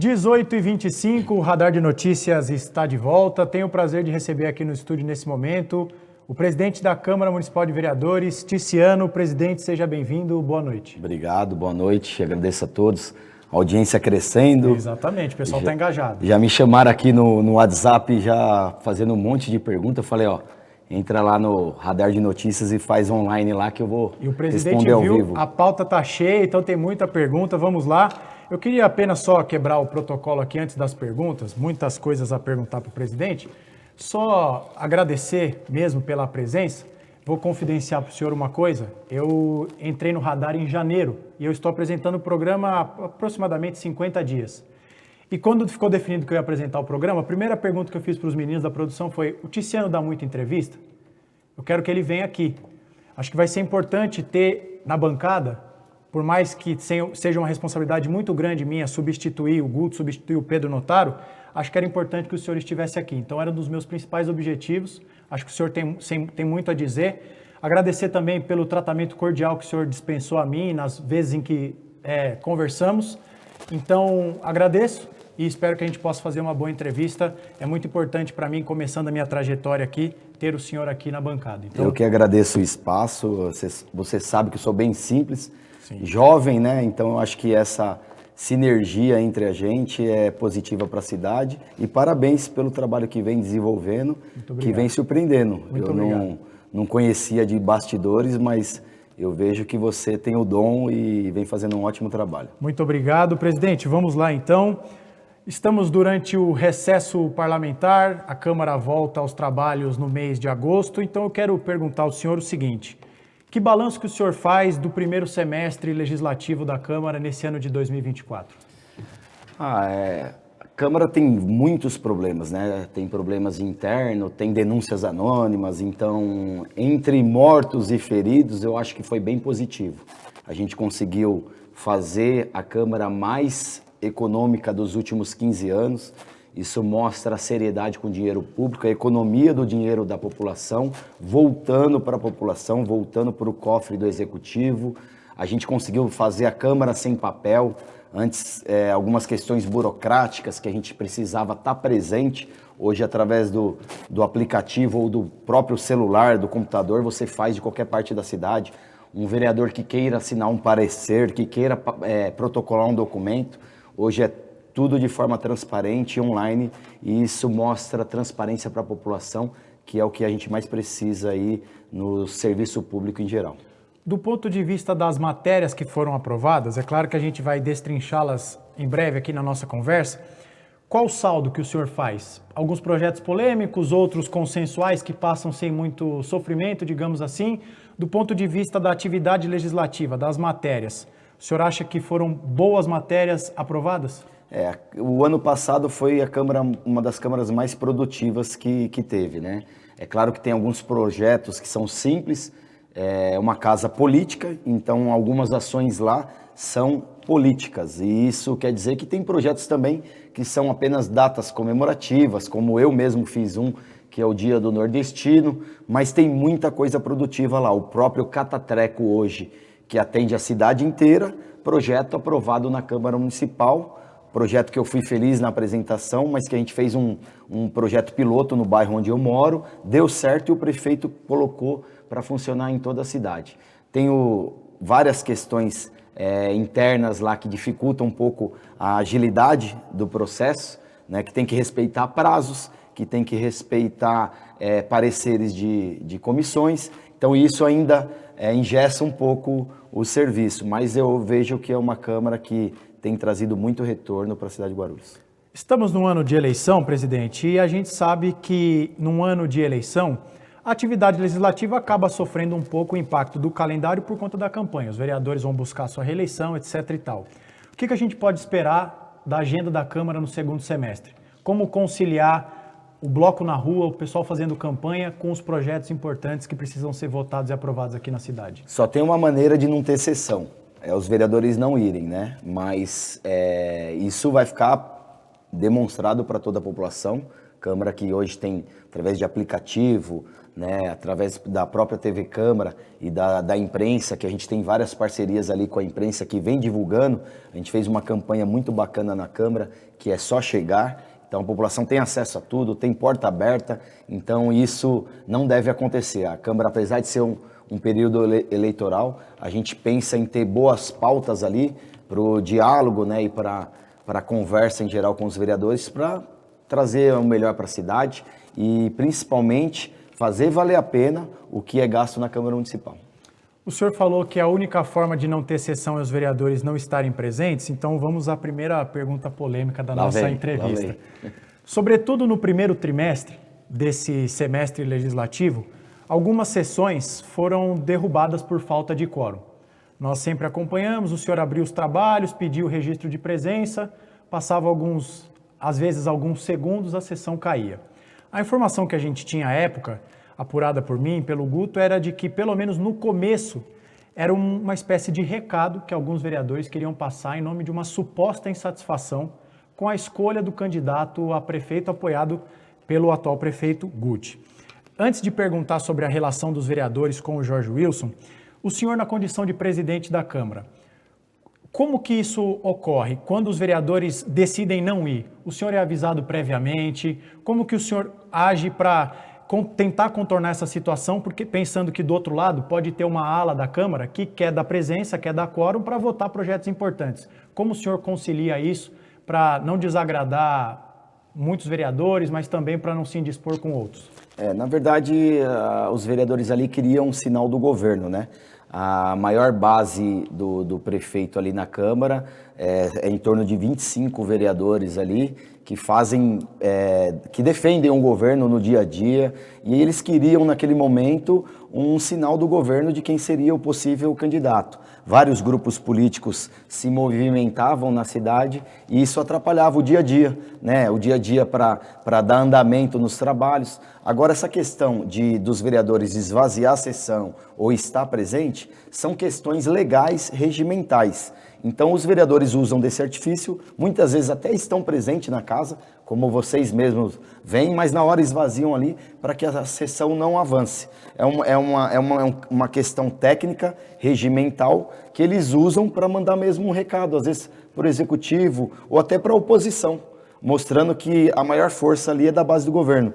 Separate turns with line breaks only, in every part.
18h25, o Radar de Notícias está de volta. Tenho o prazer de receber aqui no estúdio nesse momento o presidente da Câmara Municipal de Vereadores, Ticiano. Presidente, seja bem-vindo, boa noite.
Obrigado, boa noite, agradeço a todos. A audiência crescendo.
Exatamente, o pessoal está engajado.
Já me chamaram aqui no WhatsApp, já fazendo um monte de perguntas. Eu falei, entra lá no Radar de Notícias e faz online lá que eu vou responder ao vivo.
E o presidente viu, a pauta está cheia, então tem muita pergunta, vamos lá. Eu queria apenas só quebrar o protocolo aqui antes das perguntas, muitas coisas a perguntar para o presidente. Só agradecer mesmo pela presença. Vou confidenciar para o senhor uma coisa. Eu entrei no Radar em janeiro e eu estou apresentando o programa há aproximadamente 50 dias. E quando ficou definido que eu ia apresentar o programa, a primeira pergunta que eu fiz para os meninos da produção foi: o Ticiano dá muita entrevista? Eu quero que ele venha aqui. Acho que vai ser importante ter na bancada, por mais que seja uma responsabilidade muito grande minha substituir o Guto, substituir o Pedro Notaro, acho que era importante que o senhor estivesse aqui. Então era um dos meus principais objetivos. Acho que o senhor tem muito a dizer. Agradecer também pelo tratamento cordial que o senhor dispensou a mim nas vezes em que conversamos. Então agradeço e espero que a gente possa fazer uma boa entrevista. É muito importante para mim, começando a minha trajetória aqui, ter o senhor aqui na bancada. Então,
eu que agradeço o espaço. Você sabe que eu sou bem simples.
Sim.
Jovem, né? Então eu acho que essa sinergia entre a gente é positiva para a cidade e parabéns pelo trabalho que vem desenvolvendo, que vem surpreendendo.
Muito
Eu não conhecia de bastidores, mas eu vejo que você tem o dom e vem fazendo um ótimo trabalho.
Muito obrigado, presidente. Vamos lá então. Estamos durante o recesso parlamentar, a Câmara volta aos trabalhos no mês de agosto, então eu quero perguntar ao senhor o seguinte: que balanço que o senhor faz do primeiro semestre legislativo da Câmara nesse ano de 2024?
A Câmara tem muitos problemas, né? Tem problemas internos, tem denúncias anônimas, então, entre mortos e feridos, eu acho que foi bem positivo. A gente conseguiu fazer a Câmara mais econômica dos últimos 15 anos. Isso mostra a seriedade com o dinheiro público, a economia do dinheiro da população, voltando para a população, voltando para o cofre do Executivo. A gente conseguiu fazer a Câmara sem papel. Antes, algumas questões burocráticas que a gente precisava estar presente. Hoje, através do aplicativo ou do próprio celular, do computador, você faz de qualquer parte da cidade. Um vereador que queira assinar um parecer, que queira protocolar um documento, hoje é tudo de forma transparente e online, e isso mostra transparência para a população, que é o que a gente mais precisa aí no serviço público em geral.
Do ponto de vista das matérias que foram aprovadas, é claro que a gente vai destrinchá-las em breve aqui na nossa conversa. Qual o saldo que o senhor faz? Alguns projetos polêmicos, outros consensuais que passam sem muito sofrimento, digamos assim. Do ponto de vista da atividade legislativa, das matérias, o senhor acha que foram boas matérias aprovadas?
O ano passado foi a Câmara, uma das câmaras mais produtivas que teve, né? É claro que tem alguns projetos que são simples, uma casa política, então algumas ações lá são políticas, e isso quer dizer que tem projetos também que são apenas datas comemorativas, como eu mesmo fiz um, que é o Dia do Nordestino, mas tem muita coisa produtiva lá. O próprio Catatreco hoje, que atende a cidade inteira, projeto aprovado na Câmara Municipal, projeto que eu fui feliz na apresentação, mas que a gente fez um projeto piloto no bairro onde eu moro, deu certo e o prefeito colocou para funcionar em toda a cidade. Tenho várias questões internas lá que dificultam um pouco a agilidade do processo, né, que tem que respeitar prazos, que tem que respeitar pareceres de comissões, então isso ainda engessa um pouco o serviço, mas eu vejo que é uma Câmara que tem trazido muito retorno para a cidade de Guarulhos.
Estamos num ano de eleição, presidente, e a gente sabe que num ano de eleição, a atividade legislativa acaba sofrendo um pouco o impacto do calendário por conta da campanha. Os vereadores vão buscar sua reeleição, etc. e tal. O que a gente pode esperar da agenda da Câmara no segundo semestre? Como conciliar o bloco na rua, o pessoal fazendo campanha com os projetos importantes que precisam ser votados e aprovados aqui na cidade?
Só tem uma maneira de não ter sessão. Os vereadores não irem, né? Mas isso vai ficar demonstrado para toda a população Câmara que hoje tem, através de aplicativo, né, através da própria TV Câmara e da imprensa, que a gente tem várias parcerias ali com a imprensa que vem divulgando. A gente fez uma campanha muito bacana na Câmara, que é só chegar. Então a população tem acesso a tudo, tem porta aberta, então isso não deve acontecer. A Câmara, apesar de ser um período eleitoral, a gente pensa em ter boas pautas ali para o diálogo, né, e para a conversa em geral com os vereadores, para trazer o melhor para a cidade e principalmente fazer valer a pena o que é gasto na Câmara Municipal.
O senhor falou que a única forma de não ter sessão é os vereadores não estarem presentes, então vamos à primeira pergunta polêmica da nossa entrevista. Sobretudo no primeiro trimestre desse semestre legislativo, algumas sessões foram derrubadas por falta de quórum. Nós sempre acompanhamos, o senhor abriu os trabalhos, pediu o registro de presença, passava às vezes alguns segundos, a sessão caía. A informação que a gente tinha à época, apurada por mim, pelo Guto, era de que, pelo menos no começo, era uma espécie de recado que alguns vereadores queriam passar em nome de uma suposta insatisfação com a escolha do candidato a prefeito apoiado pelo atual prefeito Guti. Antes de perguntar sobre a relação dos vereadores com o Jorge Wilson, o senhor, na condição de presidente da Câmara, como que isso ocorre? Quando os vereadores decidem não ir, o senhor é avisado previamente? Como que o senhor age para tentar contornar essa situação, porque pensando que do outro lado pode ter uma ala da Câmara que quer dar presença, quer dar quórum para votar projetos importantes? Como o senhor concilia isso para não desagradar muitos vereadores, mas também para não se indispor com outros?
Na verdade, os vereadores ali queriam um sinal do governo, né? A maior base do prefeito ali na Câmara é em torno de 25 vereadores ali que que defendem o governo no dia a dia, e eles queriam naquele momento um sinal do governo de quem seria o possível candidato. Vários grupos políticos se movimentavam na cidade e isso atrapalhava o dia a dia, né? O dia a dia para dar andamento nos trabalhos. Agora, essa questão dos vereadores esvaziar a sessão ou estar presente são questões legais, regimentais. Então, os vereadores usam desse artifício, muitas vezes até estão presentes na casa, como vocês mesmos veem, mas na hora esvaziam ali para que a sessão não avance. É uma questão técnica, regimental, que eles usam para mandar mesmo um recado, às vezes para o executivo ou até para a oposição, mostrando que a maior força ali é da base do governo.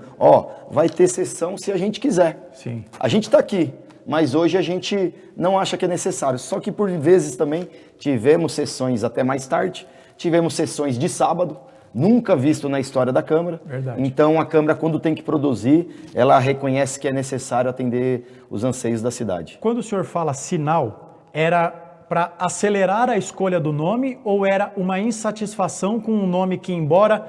Vai ter sessão se a gente quiser.
Sim.
A gente está aqui, mas hoje a gente não acha que é necessário. Só que por vezes também tivemos sessões até mais tarde, tivemos sessões de sábado, nunca visto na história da Câmara.
Verdade.
Então a Câmara, quando tem que produzir, ela reconhece que é necessário atender os anseios da cidade.
Quando o senhor fala sinal, era para acelerar a escolha do nome ou era uma insatisfação com um nome que, embora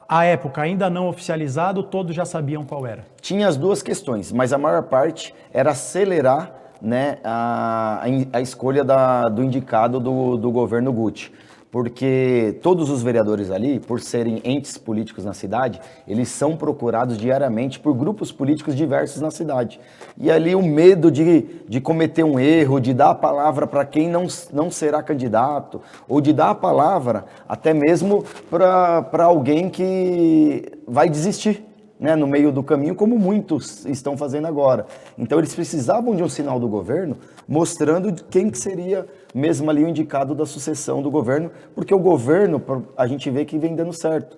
à época ainda não oficializado, todos já sabiam qual era?
Tinha as duas questões, mas a maior parte era acelerar, né, a escolha do indicado do governo Guti. Porque todos os vereadores ali, por serem entes políticos na cidade, eles são procurados diariamente por grupos políticos diversos na cidade. E ali o medo de cometer um erro, de dar a palavra para quem não será candidato, ou de dar a palavra até mesmo para alguém que vai desistir, né, no meio do caminho, como muitos estão fazendo agora. Então eles precisavam de um sinal do governo mostrando quem que seria mesmo ali o indicado da sucessão do governo, porque o governo, a gente vê que vem dando certo.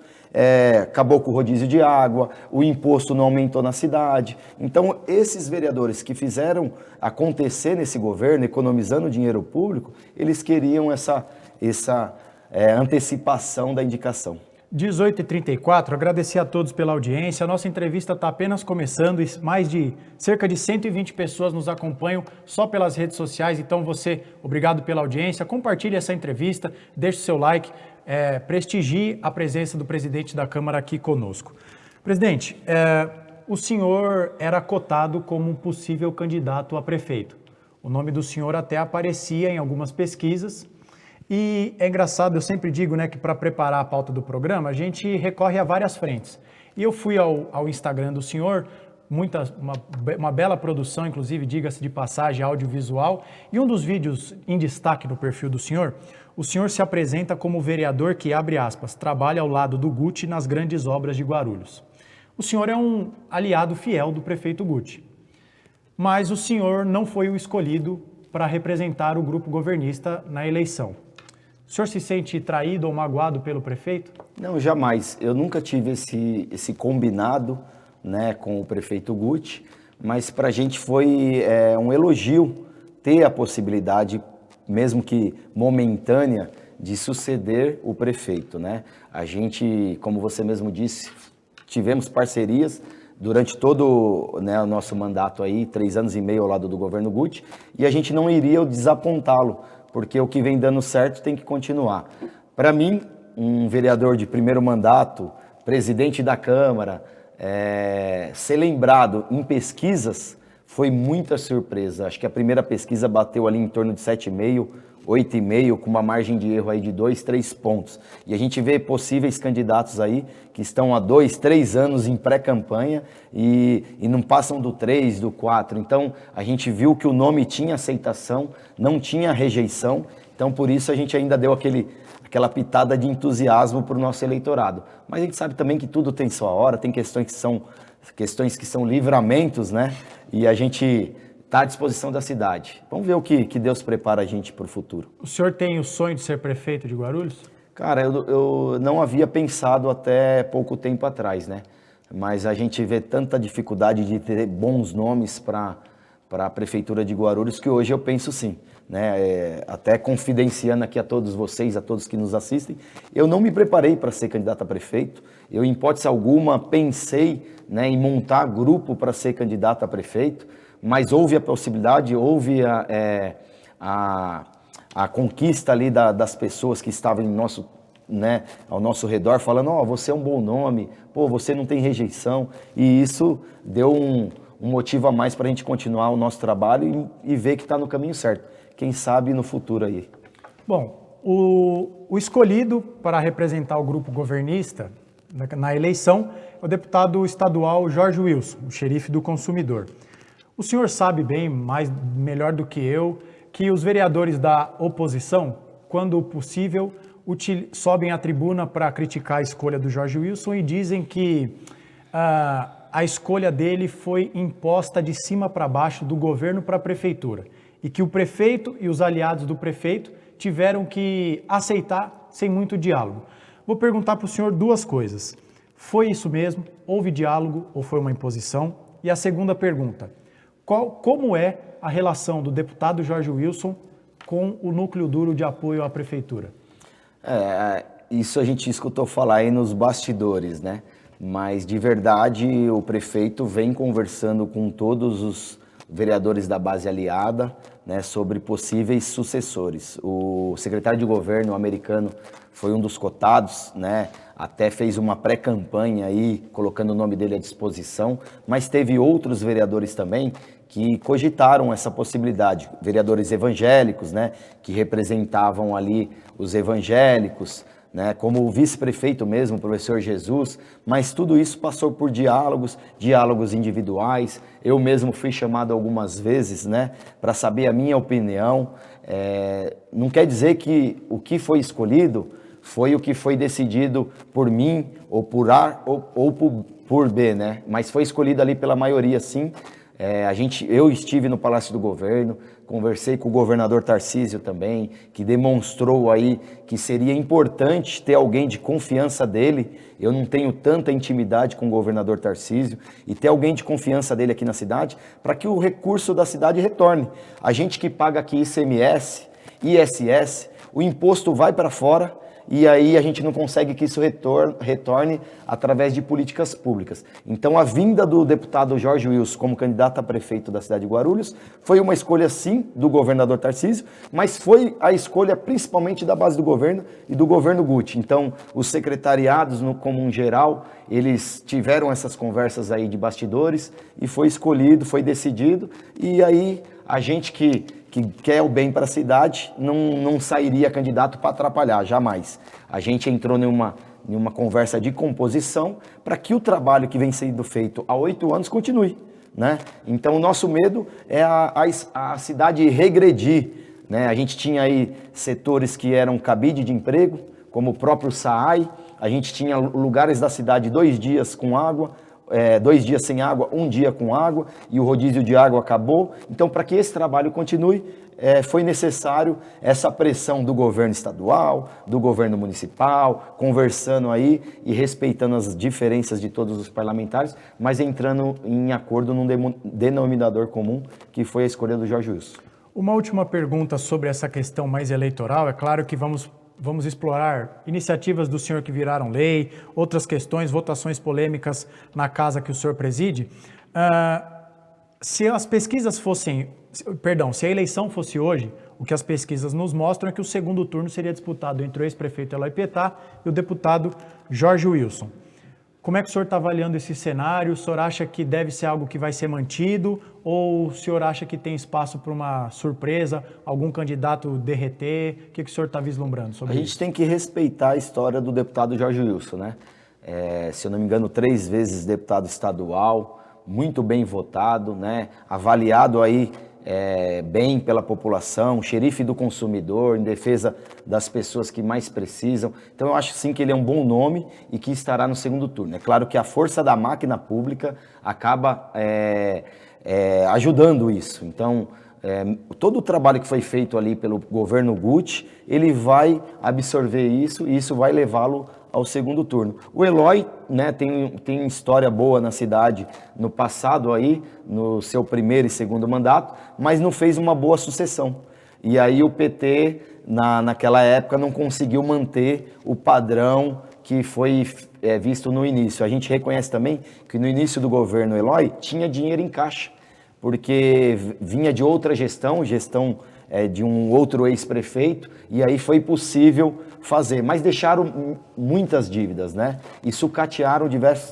Acabou com o rodízio de água, o imposto não aumentou na cidade. Então esses vereadores que fizeram acontecer nesse governo, economizando dinheiro público, eles queriam essa antecipação da indicação.
18h34, agradecer a todos pela audiência. A nossa entrevista está apenas começando e cerca de 120 pessoas nos acompanham só pelas redes sociais. Então obrigado pela audiência. Compartilhe essa entrevista, deixe o seu like, prestigie a presença do presidente da Câmara aqui conosco. Presidente, o senhor era cotado como um possível candidato a prefeito. O nome do senhor até aparecia em algumas pesquisas. E é engraçado, eu sempre digo, né, que para preparar a pauta do programa, a gente recorre a várias frentes. E eu fui ao Instagram do senhor, uma bela produção, inclusive, diga-se de passagem, audiovisual, e um dos vídeos em destaque no perfil do senhor, o senhor se apresenta como vereador que, abre aspas, trabalha ao lado do Guti nas grandes obras de Guarulhos. O senhor é um aliado fiel do prefeito Guti, mas o senhor não foi o escolhido para representar o grupo governista na eleição. O senhor se sente traído ou magoado pelo prefeito?
Não, jamais. Eu nunca tive esse combinado, né, com o prefeito Guti, mas para a gente foi um elogio ter a possibilidade, mesmo que momentânea, de suceder o prefeito, né? A gente, como você mesmo disse, tivemos parcerias durante todo, né, o nosso mandato aí, 3 anos e meio ao lado do governo Guti, e a gente não iria desapontá-lo, porque o que vem dando certo tem que continuar. Para mim, um vereador de primeiro mandato, presidente da Câmara, ser lembrado em pesquisas foi muita surpresa. Acho que a primeira pesquisa bateu ali em torno de 7,5%, 8,5%, com uma margem de erro aí de 2, 3 pontos. E a gente vê possíveis candidatos aí que estão há 2, 3 anos em pré-campanha e não passam do 3, do 4. Então, a gente viu que o nome tinha aceitação, não tinha rejeição. Então, por isso, a gente ainda deu aquela pitada de entusiasmo para o nosso eleitorado. Mas a gente sabe também que tudo tem sua hora, tem questões que são livramentos, né? E a gente está à disposição da cidade. Vamos ver o que Deus prepara a gente para o futuro.
O senhor tem o sonho de ser prefeito de Guarulhos?
Cara, eu não havia pensado até pouco tempo atrás, né? Mas a gente vê tanta dificuldade de ter bons nomes para a Prefeitura de Guarulhos que hoje eu penso sim, né? Até confidenciando aqui a todos vocês, a todos que nos assistem, eu não me preparei para ser candidato a prefeito. Eu, em hipótese alguma, pensei, né, em montar grupo para ser candidato a prefeito, mas houve a possibilidade, houve a conquista ali das pessoas que estavam ao nosso redor, falando, você é um bom nome, você não tem rejeição, e isso deu um motivo a mais para a gente continuar o nosso trabalho e ver que está no caminho certo. Quem sabe no futuro aí.
Bom, o escolhido para representar o grupo governista na eleição é o deputado estadual Jorge Wilson, o xerife do consumidor. O senhor sabe bem, melhor do que eu, que os vereadores da oposição, quando possível, sobem à tribuna para criticar a escolha do Jorge Wilson e dizem que a escolha dele foi imposta de cima para baixo do governo para a prefeitura e que o prefeito e os aliados do prefeito tiveram que aceitar sem muito diálogo. Vou perguntar para o senhor 2 coisas. Foi isso mesmo? Houve diálogo ou foi uma imposição? E a segunda pergunta, como é a relação do deputado Jorge Wilson com o núcleo duro de apoio à prefeitura?
Isso a gente escutou falar aí nos bastidores, né? Mas, de verdade, o prefeito vem conversando com todos os vereadores da base aliada, né, sobre possíveis sucessores. O secretário de governo americano foi um dos cotados, né? Até fez uma pré-campanha aí, colocando o nome dele à disposição, mas teve outros vereadores também que cogitaram essa possibilidade. Vereadores evangélicos, né, que representavam ali os evangélicos, né, como o vice-prefeito mesmo, o professor Jesus, mas tudo isso passou por diálogos individuais. Eu mesmo fui chamado algumas vezes, né, para saber a minha opinião. Não quer dizer que o que foi escolhido foi o que foi decidido por mim, ou por A, ou por B, né, mas foi escolhido ali pela maioria, sim. Eu estive no Palácio do Governo, conversei com o governador Tarcísio também, que demonstrou aí que seria importante ter alguém de confiança dele. Eu não tenho tanta intimidade com o governador Tarcísio, e ter alguém de confiança dele aqui na cidade, para que o recurso da cidade retorne. A gente que paga aqui ICMS, ISS, o imposto vai para fora, e aí a gente não consegue que isso retorne através de políticas públicas. Então, a vinda do deputado Jorge Wilson como candidato a prefeito da cidade de Guarulhos foi uma escolha, sim, do governador Tarcísio, mas foi a escolha principalmente da base do governo e do governo Guti. Então, os secretariados, como um geral, eles tiveram essas conversas aí de bastidores e foi escolhido, foi decidido, e aí a gente que quer o bem para a cidade não sairia candidato para atrapalhar, jamais. A gente entrou em uma conversa de composição para que o trabalho que vem sendo feito há 8 anos continue, né? Então, o nosso medo é a cidade regredir, né? A gente tinha aí setores que eram cabide de emprego, como o próprio SAAI. A gente tinha lugares da cidade 2 dias com água, 2 dias sem água, 1 dia com água, e o rodízio de água acabou. Então, para que esse trabalho continue, foi necessário essa pressão do governo estadual, do governo municipal, conversando aí e respeitando as diferenças de todos os parlamentares, mas entrando em acordo num denominador comum, que foi a escolha do Jorge Wilson.
Uma última pergunta sobre essa questão mais eleitoral. É claro que vamos explorar iniciativas do senhor que viraram lei, outras questões, votações polêmicas na casa que o senhor preside. Se as pesquisas fossem, se a eleição fosse hoje, o que as pesquisas nos mostram é que o segundo turno seria disputado entre o ex-prefeito Eloy Pietá e o deputado Jorge Wilson. Como é que o senhor está avaliando esse cenário? O senhor acha que deve ser algo que vai ser mantido ou o senhor acha que tem espaço para uma surpresa, algum candidato derreter? O que o senhor está vislumbrando sobre isso?
A gente tem que respeitar a história do deputado Jorge Wilson, né? Se eu não me engano, 3 vezes deputado estadual, muito bem votado, né? Avaliado aí bem pela população, xerife do consumidor, em defesa das pessoas que mais precisam. Então eu acho sim que ele é um bom nome e que estará no segundo turno. É claro que a força da máquina pública acaba ajudando isso. Então todo o trabalho que foi feito ali pelo governo Guti, ele vai absorver isso e isso vai levá-lo ao segundo turno. O Eloy, né, tem história boa na cidade no passado aí, no seu primeiro e segundo mandato, mas não fez uma boa sucessão. E aí o PT, naquela época, não conseguiu manter o padrão que foi visto no início. A gente reconhece também que no início do governo Eloy tinha dinheiro em caixa, porque vinha de outra gestão de um outro ex-prefeito, e aí foi possível fazer, mas deixaram muitas dívidas, né? E sucatearam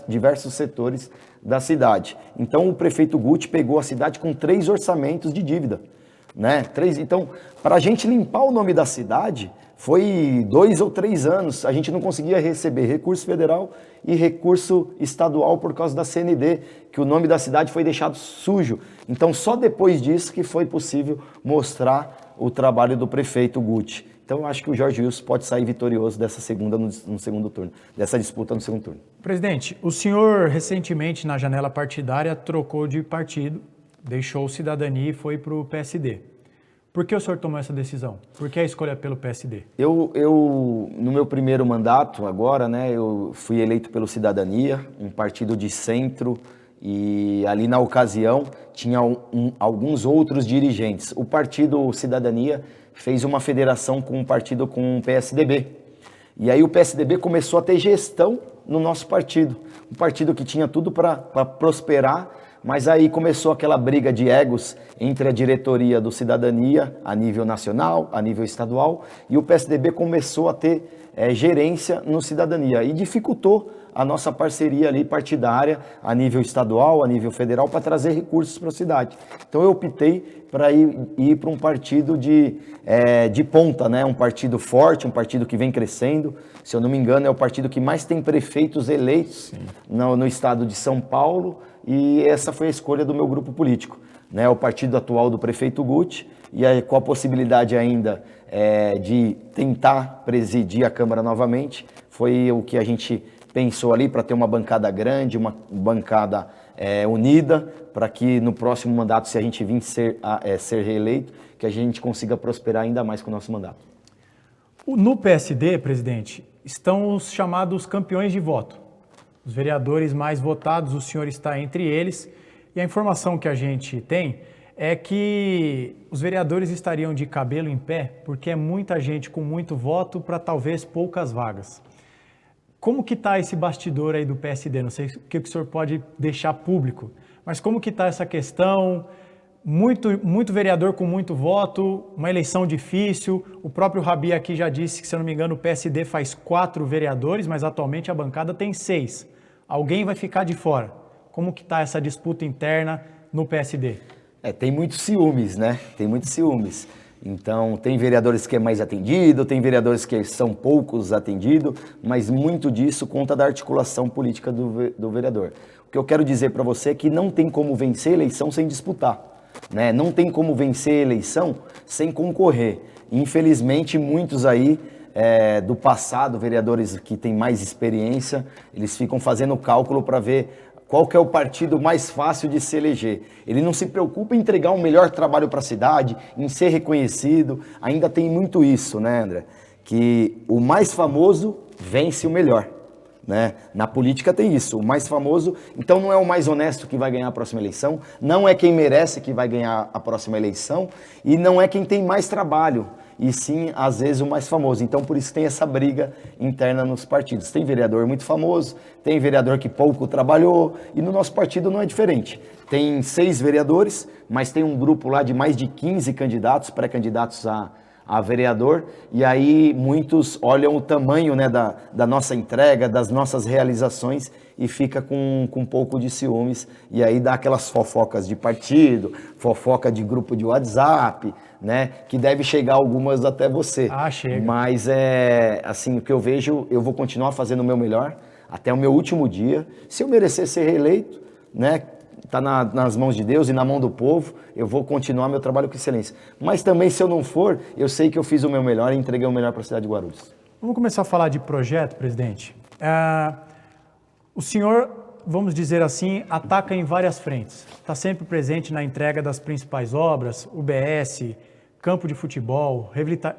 diversos setores da cidade. Então o prefeito Guti pegou a cidade com 3 orçamentos de dívida, né? Então, para a gente limpar o nome da cidade, foi 2 ou 3 anos, a gente não conseguia receber recurso federal e recurso estadual por causa da CND, que o nome da cidade foi deixado sujo. Então, só depois disso que foi possível mostrar o trabalho do prefeito Guti. Então, eu acho que o Jorge Wilson pode sair vitorioso dessa no segundo turno, dessa disputa no segundo turno.
Presidente, o senhor recentemente, na janela partidária, trocou de partido, deixou o Cidadania e foi para o PSD. Por que o senhor tomou essa decisão? Por que a escolha pelo PSD?
Eu no meu primeiro mandato, agora, né, eu fui eleito pelo Cidadania, um partido de centro, e ali na ocasião tinha alguns outros dirigentes. O partido Cidadania fez uma federação com um partido com o PSDB. E aí o PSDB começou a ter gestão no nosso partido. Um partido que tinha tudo para prosperar, mas aí começou aquela briga de egos entre a diretoria do Cidadania, a nível nacional, a nível estadual, e o PSDB começou a ter gerência no Cidadania e dificultou a nossa parceria ali partidária a nível estadual, a nível federal, para trazer recursos para a cidade. Então eu optei para ir para um partido de ponta, né? Um partido forte, um partido que vem crescendo. Se eu não me engano, é o partido que mais tem prefeitos eleitos no estado de São Paulo, e essa foi a escolha do meu grupo político, né? O partido atual do prefeito Guti, e aí, com a possibilidade ainda de tentar presidir a Câmara novamente, foi o que a gente pensou ali para ter uma bancada grande, uma bancada unida, para que no próximo mandato, se a gente vir ser reeleito, que a gente consiga prosperar ainda mais com o nosso mandato.
No PSD, presidente, estão os chamados campeões de voto. Os vereadores mais votados, o senhor está entre eles, e a informação que a gente tem é que os vereadores estariam de cabelo em pé, porque é muita gente com muito voto para talvez poucas vagas. Como que está esse bastidor aí do PSD? Não sei o que o senhor pode deixar público, mas como que está essa questão? Muito vereador com muito voto, uma eleição difícil. O próprio Rabi aqui já disse que, se eu não me engano, o PSD faz 4 vereadores, mas atualmente a bancada tem 6. Alguém vai ficar de fora. Como que está essa disputa interna no PSD?
Tem muitos ciúmes, né? Tem muitos ciúmes. Então, tem vereadores que é mais atendido, tem vereadores que são poucos atendidos, mas muito disso conta da articulação política do vereador. O que eu quero dizer para você é que não tem como vencer a eleição sem disputar, né? Não tem como vencer a eleição sem concorrer. Infelizmente, muitos aí do passado, vereadores que têm mais experiência, eles ficam fazendo cálculo para ver qual que é o partido mais fácil de se eleger. Ele não se preocupa em entregar um melhor trabalho para a cidade, em ser reconhecido. Ainda tem muito isso, né, André? Que o mais famoso vence o melhor. Né? Na política tem isso, o mais famoso, então não é o mais honesto que vai ganhar a próxima eleição, não é quem merece que vai ganhar a próxima eleição e não é quem tem mais trabalho, e sim, às vezes, o mais famoso. Então, por isso tem essa briga interna nos partidos. Tem vereador muito famoso, tem vereador que pouco trabalhou, e no nosso partido não é diferente. Tem 6 vereadores, mas tem um grupo lá de mais de 15 candidatos, pré-candidatos a vereador, e aí muitos olham o tamanho, né, da nossa entrega, das nossas realizações e fica com um pouco de ciúmes, e aí dá aquelas fofocas de partido, fofoca de grupo de WhatsApp, né, que deve chegar algumas até você.
Chega.
Mas assim, o que eu vejo, eu vou continuar fazendo o meu melhor até o meu último dia. Se eu merecer ser reeleito, né, está nas mãos de Deus e na mão do povo, eu vou continuar meu trabalho com excelência. Mas também, se eu não for, eu sei que eu fiz o meu melhor e entreguei o melhor para a cidade de Guarulhos.
Vamos começar a falar de projeto, presidente. O senhor, vamos dizer assim, ataca em várias frentes. Está sempre presente na entrega das principais obras, UBS, campo de futebol,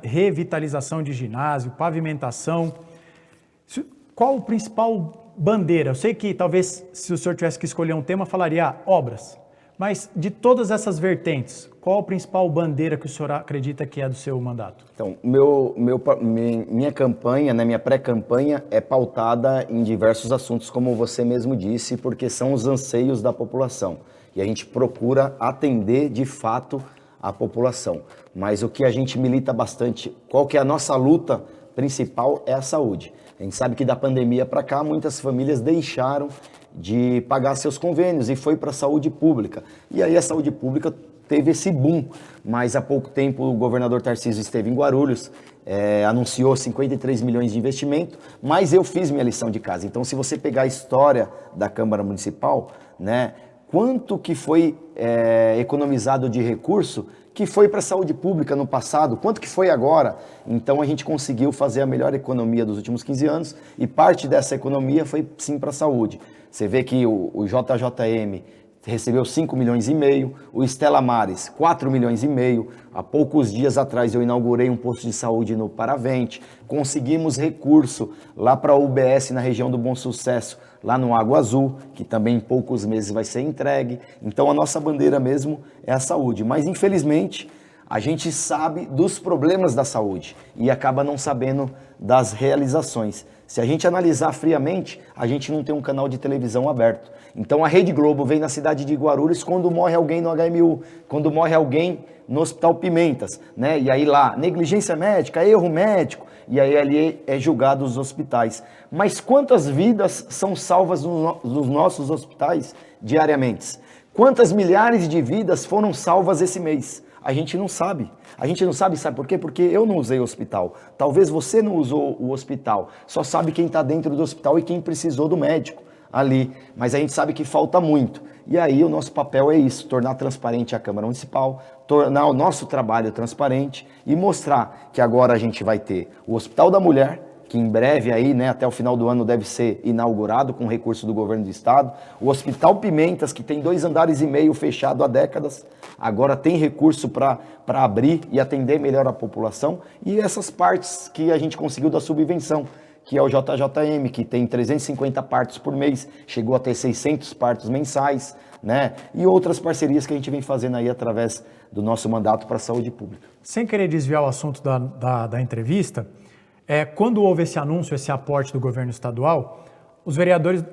revitalização de ginásio, pavimentação. Qual o principal bandeira? Eu sei que talvez se o senhor tivesse que escolher um tema, falaria obras. Mas de todas essas vertentes, qual a principal bandeira que o senhor acredita que é do seu mandato?
Então, minha campanha, né, minha pré-campanha é pautada em diversos assuntos, como você mesmo disse, porque são os anseios da população. E a gente procura atender de fato a população. Mas o que a gente milita bastante, qual que é a nossa luta principal é a saúde. A gente sabe que da pandemia para cá, muitas famílias deixaram de pagar seus convênios e foi para a saúde pública. E aí a saúde pública teve esse boom, mas há pouco tempo o governador Tarcísio esteve em Guarulhos, anunciou 53 milhões de investimento, mas eu fiz minha lição de casa. Então, se você pegar a história da Câmara Municipal, né, quanto que foi economizado de recurso que foi para a saúde pública no passado, quanto que foi agora? Então a gente conseguiu fazer a melhor economia dos últimos 15 anos e parte dessa economia foi sim para a saúde. Você vê que o JJM recebeu 5 milhões e meio, o Estela Maris 4 milhões e meio, há poucos dias atrás eu inaugurei um posto de saúde no Paravente, conseguimos recurso lá para a UBS na região do Bom Sucesso, lá no Água Azul, que também em poucos meses vai ser entregue. Então a nossa bandeira mesmo é a saúde, mas infelizmente a gente sabe dos problemas da saúde e acaba não sabendo das realizações. Se a gente analisar friamente, a gente não tem um canal de televisão aberto. Então a Rede Globo vem na cidade de Guarulhos quando morre alguém no HMU, quando morre alguém no Hospital Pimentas, né? E aí lá, negligência médica, erro médico, e aí ali é julgado os hospitais. Mas quantas vidas são salvas nos nossos hospitais diariamente? Quantas milhares de vidas foram salvas esse mês? A gente não sabe. A gente não sabe, sabe por quê? Porque eu não usei o hospital. Talvez você não usou o hospital. Só sabe quem está dentro do hospital e quem precisou do médico ali. Mas a gente sabe que falta muito. E aí o nosso papel é isso, tornar transparente a Câmara Municipal, tornar o nosso trabalho transparente e mostrar que agora a gente vai ter o Hospital da Mulher, que em breve aí, né, até o final do ano deve ser inaugurado com recurso do governo do estado. O Hospital Pimentas, que tem 2,5 andares fechado há décadas, agora tem recurso para abrir e atender melhor a população. E essas partes que a gente conseguiu da subvenção, que é o JJM, que tem 350 partos por mês, chegou a ter 600 partos mensais, né? E outras parcerias que a gente vem fazendo aí através do nosso mandato para a saúde pública.
Sem querer desviar o assunto da entrevista, quando houve esse anúncio, esse aporte do governo estadual,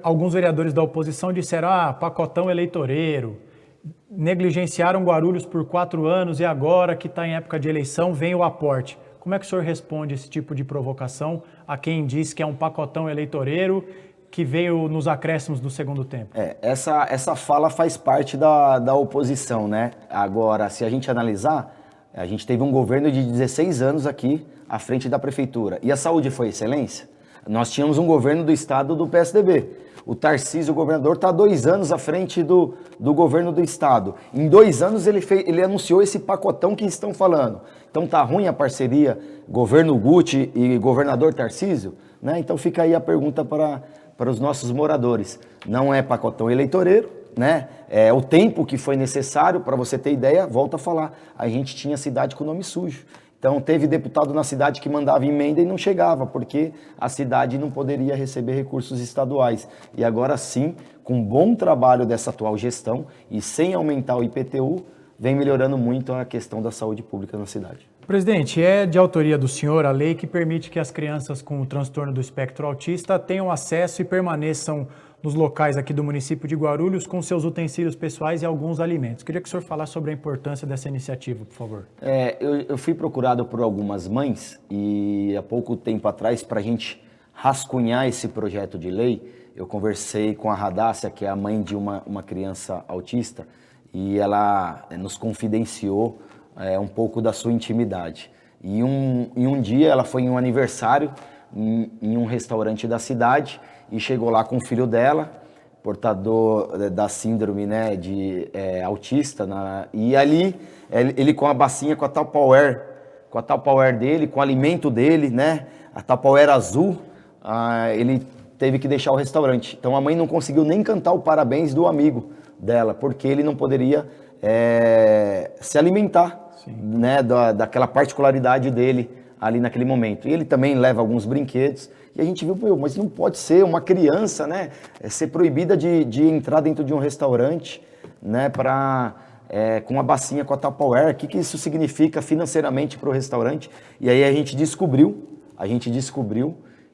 alguns vereadores da oposição disseram, pacotão eleitoreiro, negligenciaram Guarulhos por 4 anos e agora que está em época de eleição vem o aporte. Como é que o senhor responde esse tipo de provocação a quem diz que é um pacotão eleitoreiro que veio nos acréscimos do segundo tempo?
Essa fala faz parte da oposição, né? Agora, se a gente analisar, a gente teve um governo de 16 anos aqui à frente da prefeitura. E a saúde foi excelência? Nós tínhamos um governo do estado do PSDB. O Tarcísio, o governador, está 2 anos à frente do governo do estado. Em 2 anos ele anunciou esse pacotão que estão falando. Então tá ruim a parceria governo Guti e governador Tarcísio? Né? Então fica aí a pergunta para para os nossos moradores. Não é pacotão eleitoreiro, né? É o tempo que foi necessário, para você ter ideia, volto a falar, a gente tinha cidade com nome sujo. Então teve deputado na cidade que mandava emenda e não chegava, porque a cidade não poderia receber recursos estaduais. E agora sim, com bom trabalho dessa atual gestão e sem aumentar o IPTU, vem melhorando muito a questão da saúde pública na cidade.
Presidente, é de autoria do senhor a lei que permite que as crianças com o transtorno do espectro autista tenham acesso e permaneçam nos locais aqui do município de Guarulhos com seus utensílios pessoais e alguns alimentos. Queria que o senhor falasse sobre a importância dessa iniciativa, por favor.
Eu fui procurado por algumas mães e há pouco tempo atrás, para a gente rascunhar esse projeto de lei, eu conversei com a Radássia, que é a mãe de uma criança autista, e ela nos confidenciou um pouco da sua intimidade. E um dia ela foi em um aniversário em um restaurante da cidade e chegou lá com o filho dela, portador da síndrome, né, de autista, e ali ele com a bacinha, com a Tupperware dele, com o alimento dele, né, a Tupperware azul, ele teve que deixar o restaurante. Então a mãe não conseguiu nem cantar o parabéns do amigo dela, porque ele não poderia se alimentar, né, daquela particularidade dele ali naquele momento. E ele também leva alguns brinquedos, e a gente viu, mas não pode ser uma criança, né, ser proibida de entrar dentro de um restaurante, né, com uma bacinha com a Tupperware. O que isso significa financeiramente para o restaurante? E aí a gente descobriu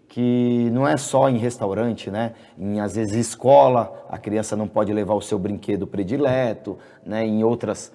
que não é só em restaurante, né? Às vezes escola, a criança não pode levar o seu brinquedo predileto, né? Em outras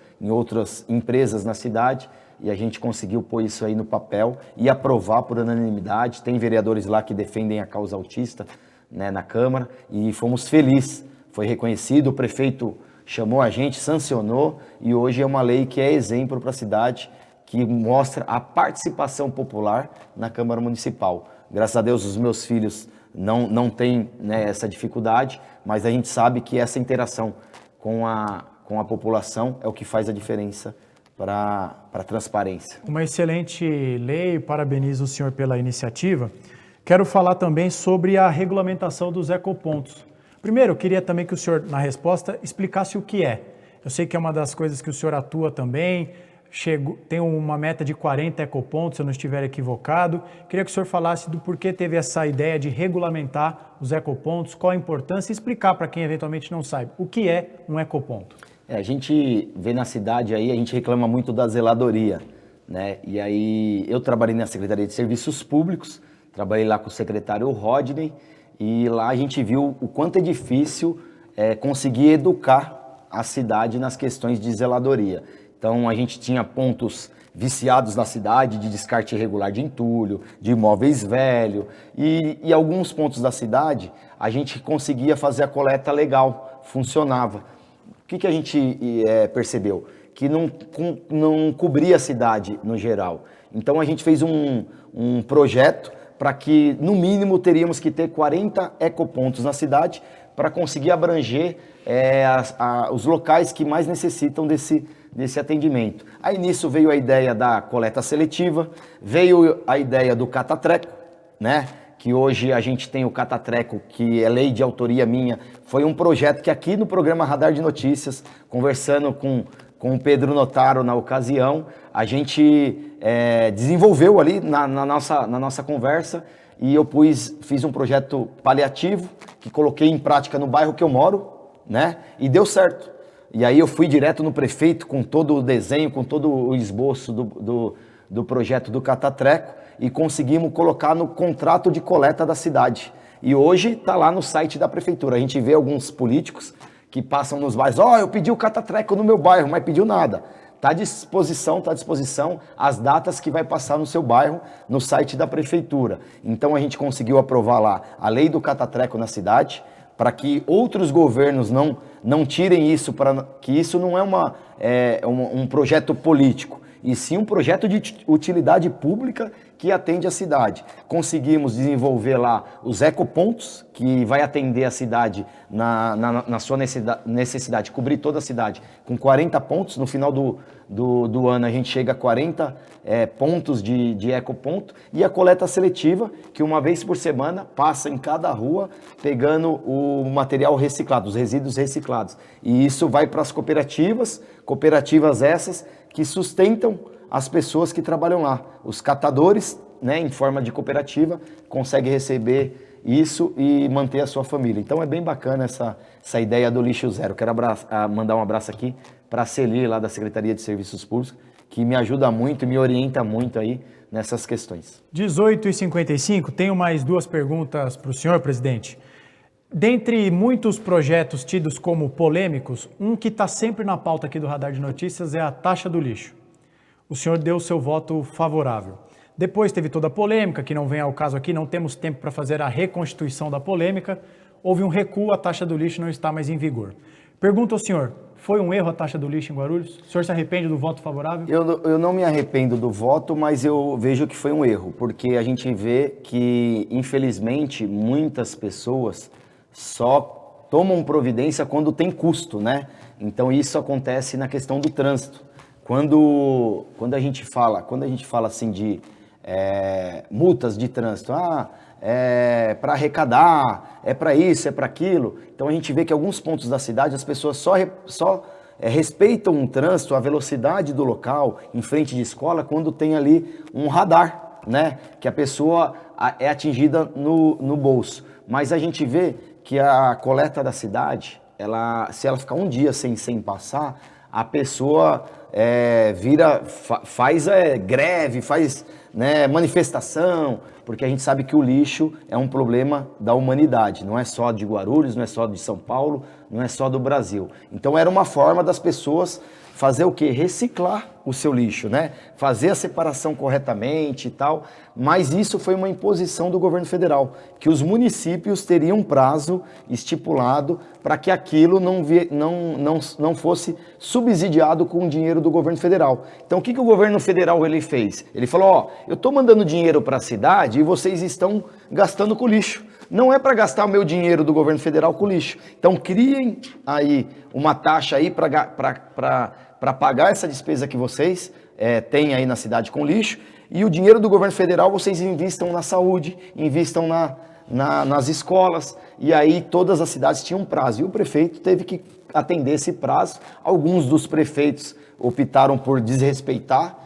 empresas na cidade, e a gente conseguiu pôr isso aí no papel e aprovar por unanimidade. Tem vereadores lá que defendem a causa autista, né, na Câmara, e fomos felizes. Foi reconhecido, o prefeito chamou a gente, sancionou, e hoje é uma lei que é exemplo para a cidade, que mostra a participação popular na Câmara Municipal. Graças a Deus os meus filhos não têm, né, essa dificuldade, mas a gente sabe que essa interação com a população é o que faz a diferença para a transparência.
Uma excelente lei, parabenizo o senhor pela iniciativa. Quero falar também sobre a regulamentação dos ecopontos. Primeiro, eu queria também que o senhor, na resposta, explicasse o que é. Eu sei que é uma das coisas que o senhor atua também. Tem uma meta de 40 ecopontos, se eu não estiver equivocado. Queria que o senhor falasse do porquê teve essa ideia de regulamentar os ecopontos, qual a importância, e explicar para quem eventualmente não sabe o que é um ecoponto.
A gente vê na cidade aí, a gente reclama muito da zeladoria, né? E aí eu trabalhei na Secretaria de Serviços Públicos, trabalhei lá com o secretário Rodney, e lá a gente viu o quanto é difícil conseguir educar a cidade nas questões de zeladoria. Então a gente tinha pontos viciados na cidade de descarte irregular de entulho, de imóveis velhos, e alguns pontos da cidade a gente conseguia fazer a coleta legal, funcionava. O que a gente percebeu? Que não cobria a cidade no geral. Então a gente fez um projeto para que no mínimo teríamos que ter 40 ecopontos na cidade para conseguir abranger os locais que mais necessitam desse atendimento. Aí nisso veio a ideia da coleta seletiva, veio a ideia do catatreco, né? Que hoje a gente tem o catatreco, que é lei de autoria minha. Foi um projeto que aqui no programa Radar de Notícias, conversando com o Pedro Notaro na ocasião, a gente desenvolveu ali na nossa conversa, e eu fiz um projeto paliativo, que coloquei em prática no bairro que eu moro, né? E deu certo. E aí eu fui direto no prefeito com todo o desenho, com todo o esboço do projeto do catatreco, e conseguimos colocar no contrato de coleta da cidade. E hoje está lá no site da prefeitura. A gente vê alguns políticos que passam nos bairros, eu pedi o catatreco no meu bairro, mas pediu nada. Está à disposição as datas que vai passar no seu bairro, no site da prefeitura. Então a gente conseguiu aprovar lá a lei do catatreco na cidade, para que outros governos não tirem isso, para que isso não é um projeto político. e sim um projeto de utilidade pública que atende a cidade. Conseguimos desenvolver lá os ecopontos, que vai atender a cidade na sua necessidade, cobrir toda a cidade com 40 pontos. No final do ano a gente chega a 40 pontos de ecoponto, e a coleta seletiva, que uma vez por semana passa em cada rua pegando o material reciclado, os resíduos reciclados. E isso vai para as cooperativas essas que sustentam as pessoas que trabalham lá. Os catadores, né, em forma de cooperativa, conseguem receber isso e manter a sua família. Então é bem bacana essa ideia do lixo zero. Quero mandar um abraço aqui para a Celi, lá da Secretaria de Serviços Públicos, que me ajuda muito e me orienta muito aí nessas questões.
18h55, tenho mais duas perguntas para o senhor, presidente. Dentre muitos projetos tidos como polêmicos, um que está sempre na pauta aqui do Radar de Notícias é a taxa do lixo. O senhor deu o seu voto favorável. Depois teve toda a polêmica, que não vem ao caso aqui, não temos tempo para fazer a reconstituição da polêmica. Houve um recuo, a taxa do lixo não está mais em vigor. Pergunto ao senhor, foi um erro a taxa do lixo em Guarulhos? O senhor se arrepende do voto favorável?
Eu não me arrependo do voto, mas eu vejo que foi um erro, porque a gente vê que, infelizmente, muitas pessoas só tomam providência quando tem custo, né? Então isso acontece na questão do trânsito. Quando a gente fala assim de multas de trânsito, é para arrecadar, é para isso, é para aquilo. Então a gente vê que em alguns pontos da cidade as pessoas só respeitam o trânsito, a velocidade do local, em frente de escola, quando tem ali um radar, né? Que a pessoa é atingida no bolso. Mas a gente vê que a coleta da cidade, se ela ficar um dia sem passar, a pessoa faz greve, faz, né, manifestação, porque a gente sabe que o lixo é um problema da humanidade, não é só de Guarulhos, não é só de São Paulo, não é só do Brasil. Então era uma forma das pessoas fazer o quê? Reciclar o seu lixo, né? Fazer a separação corretamente e tal, mas isso foi uma imposição do governo federal, que os municípios teriam um prazo estipulado para que aquilo não fosse subsidiado com o dinheiro do governo federal. Então o que o governo federal ele fez? Ele falou, eu estou mandando dinheiro para a cidade e vocês estão gastando com lixo. Não é para gastar o meu dinheiro do governo federal com lixo. Então criem aí uma taxa aí para pagar essa despesa que vocês têm aí na cidade com lixo, e o dinheiro do governo federal vocês investam na saúde, investam nas escolas, e aí todas as cidades tinham um prazo, e o prefeito teve que atender esse prazo. Alguns dos prefeitos optaram por desrespeitar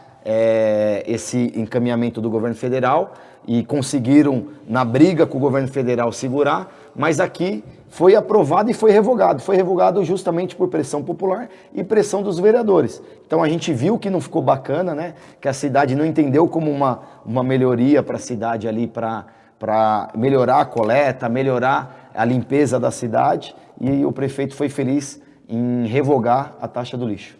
esse encaminhamento do governo federal e conseguiram, na briga com o governo federal, segurar, mas aqui foi aprovado e foi revogado. Foi revogado justamente por pressão popular e pressão dos vereadores. Então a gente viu que não ficou bacana, né? Que a cidade não entendeu como uma melhoria para a cidade ali, para melhorar a coleta, melhorar a limpeza da cidade, e o prefeito foi feliz em revogar a taxa do lixo.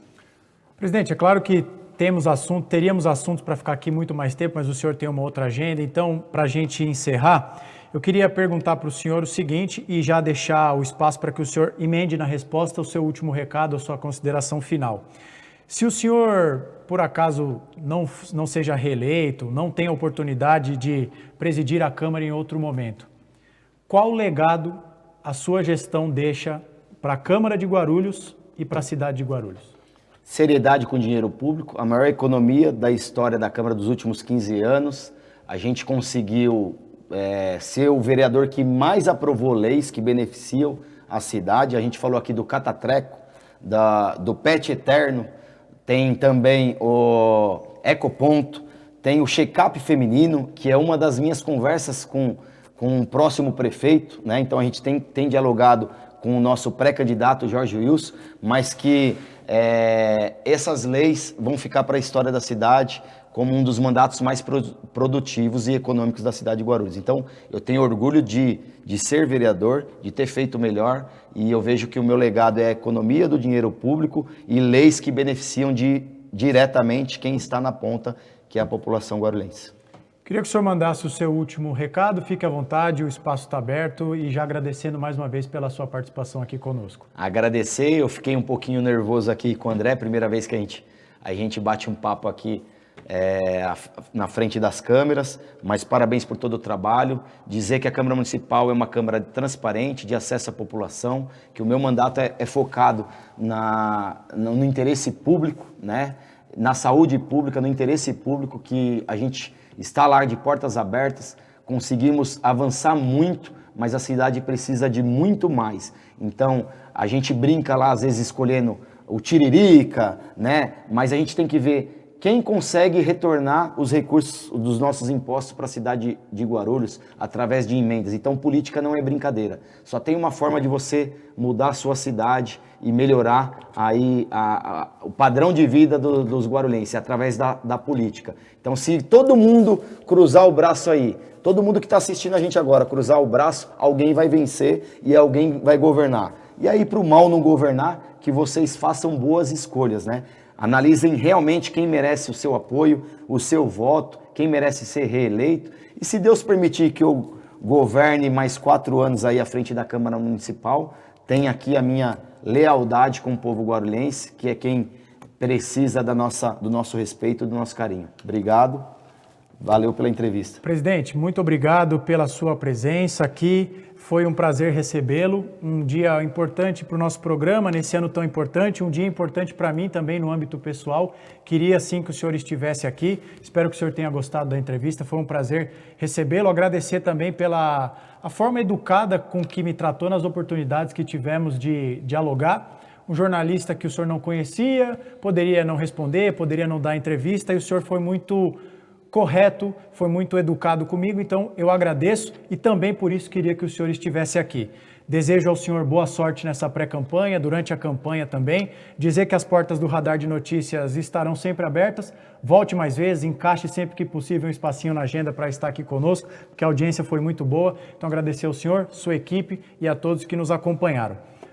Presidente, é claro que teríamos assuntos para ficar aqui muito mais tempo, mas o senhor tem uma outra agenda, então, para a gente encerrar, eu queria perguntar para o senhor o seguinte, e já deixar o espaço para que o senhor emende na resposta o seu último recado, a sua consideração final. Se o senhor, por acaso, não seja reeleito, não tenha oportunidade de presidir a Câmara em outro momento, qual legado a sua gestão deixa para a Câmara de Guarulhos e para a cidade de Guarulhos?
Seriedade com dinheiro público, a maior economia da história da Câmara dos últimos 15 anos. A gente conseguiu ser o vereador que mais aprovou leis que beneficiam a cidade. A gente falou aqui do Catatreco, do Pet Eterno, tem também o Ecoponto, tem o check-up feminino, que é uma das minhas conversas com o próximo prefeito, né? Então a gente tem dialogado com o nosso pré-candidato Jorge Wilson, mas que essas leis vão ficar para a história da cidade como um dos mandatos mais produtivos e econômicos da cidade de Guarulhos. Então, eu tenho orgulho de ser vereador, de ter feito o melhor, e eu vejo que o meu legado é a economia do dinheiro público e leis que beneficiam diretamente quem está na ponta, que é a população guarulhense.
Queria que o senhor mandasse o seu último recado, fique à vontade, o espaço está aberto, e já agradecendo mais uma vez pela sua participação aqui conosco.
Agradecer, eu fiquei um pouquinho nervoso aqui com o André, primeira vez que a gente a gente bate um papo aqui na frente das câmeras, mas parabéns por todo o trabalho. Dizer que a Câmara Municipal é uma Câmara transparente, de acesso à população, que o meu mandato é focado no interesse público, né? Na saúde pública, no interesse público, que a gente está lá de portas abertas, conseguimos avançar muito, mas a cidade precisa de muito mais. Então, a gente brinca lá, às vezes, escolhendo o tiririca, né? Mas a gente tem que ver quem consegue retornar os recursos dos nossos impostos para a cidade de Guarulhos através de emendas. Então, política não é brincadeira. Só tem uma forma de você mudar a sua cidade e melhorar aí o padrão de vida dos guarulhenses, através da política. Então, se todo mundo cruzar o braço aí, todo mundo que está assistindo a gente agora cruzar o braço, alguém vai vencer e alguém vai governar. E aí, para o mal não governar, que vocês façam boas escolhas, né? Analisem realmente quem merece o seu apoio, o seu voto, quem merece ser reeleito. E se Deus permitir que eu governe mais 4 anos aí à frente da Câmara Municipal, tem aqui a minha lealdade com o povo guarulhense, que é quem precisa do nosso respeito, do nosso carinho. Obrigado. Valeu pela entrevista.
Presidente, muito obrigado pela sua presença aqui. Foi um prazer recebê-lo. Um dia importante para o nosso programa, nesse ano tão importante. Um dia importante para mim também no âmbito pessoal. Queria sim que o senhor estivesse aqui. Espero que o senhor tenha gostado da entrevista. Foi um prazer recebê-lo. Agradecer também pela forma educada com que me tratou nas oportunidades que tivemos de dialogar. Um jornalista que o senhor não conhecia, poderia não responder, poderia não dar entrevista, e o senhor foi muito correto, foi muito educado comigo, então eu agradeço e também por isso queria que o senhor estivesse aqui. Desejo ao senhor boa sorte nessa pré-campanha, durante a campanha também, dizer que as portas do Radar de Notícias estarão sempre abertas, volte mais vezes, encaixe sempre que possível um espacinho na agenda para estar aqui conosco, porque a audiência foi muito boa, então agradecer ao senhor, sua equipe e a todos que nos acompanharam.